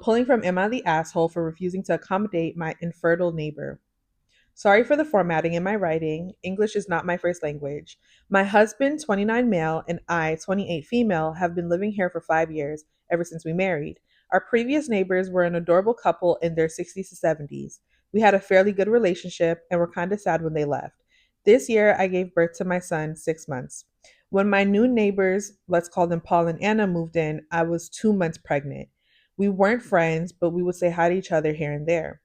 Pulling from Am I the Asshole for refusing to accommodate my infertile neighbor? Sorry for the formatting in my writing. English is not my first language. My husband, 29 male, and I, 28 female, have been living here for 5 years, ever since we married. Our previous neighbors were an adorable couple in their 60s to 70s. We had a fairly good relationship and were kind of sad when they left. This year, I gave birth to my son, 6 months. When my new neighbors, let's call them Paul and Anna, moved in, I was 2 months pregnant. We weren't friends, but we would say hi to each other here and there.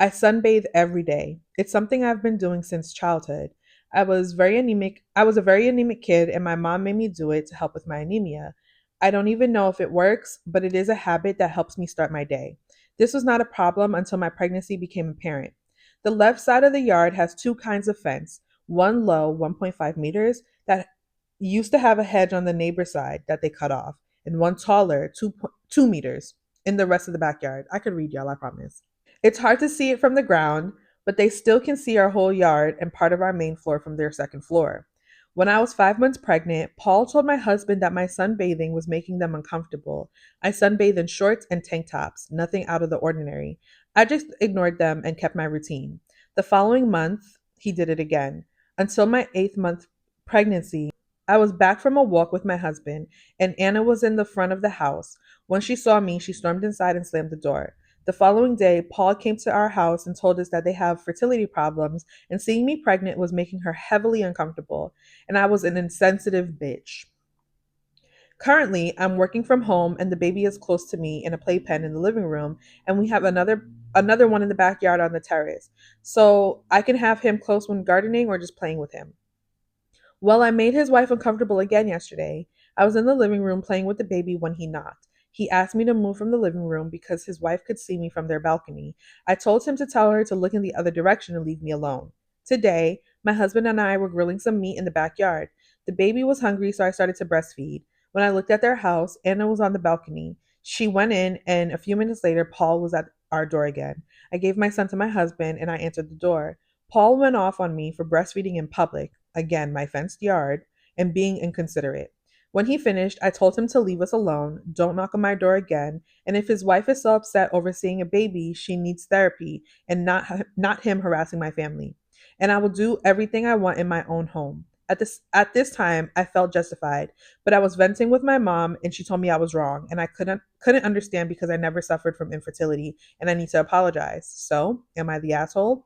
I sunbathe every day. It's something I've been doing since childhood. I was a very anemic kid and my mom made me do it to help with my anemia. I don't even know if it works, but it is a habit that helps me start my day. This was not a problem until my pregnancy became apparent. The left side of the yard has two kinds of fence. One low, 1.5 meters, that used to have a hedge on the neighbor side that they cut off, and one taller, 2 meters, in the rest of the backyard. I could read y'all, I promise. It's hard to see it from the ground, but they still can see our whole yard and part of our main floor from their second floor. When I was 5 months pregnant, Paul told my husband that my sunbathing was making them uncomfortable. I sunbathe in shorts and tank tops, nothing out of the ordinary. I just ignored them and kept my routine. The following month, he did it again. Until my 8th month pregnancy, I was back from a walk with my husband, and Anna was in the front of the house. When she saw me, she stormed inside and slammed the door. The following day, Paul came to our house and told us that they have fertility problems, and seeing me pregnant was making her heavily uncomfortable, and I was an insensitive bitch. Currently, I'm working from home and the baby is close to me in a playpen in the living room, and we have another one in the backyard on the terrace. So, I can have him close when gardening or just playing with him. Well, I made his wife uncomfortable again yesterday. I was in the living room playing with the baby when he knocked. He asked me to move from the living room because his wife could see me from their balcony. I told him to tell her to look in the other direction and leave me alone. Today, my husband and I were grilling some meat in the backyard. The baby was hungry, so I started to breastfeed. When I looked at their house, Anna was on the balcony. She went in, and a few minutes later, Paul was at our door again. I gave my son to my husband, and I answered the door. Paul went off on me for breastfeeding in public, again, my fenced yard, and being inconsiderate. When he finished, I told him to leave us alone, don't knock on my door again, and if his wife is so upset over seeing a baby, she needs therapy and not him harassing my family. And I will do everything I want in my own home. At this time, I felt justified, but I was venting with my mom and she told me I was wrong and I couldn't understand because I never suffered from infertility and I need to apologize. So, am I the asshole?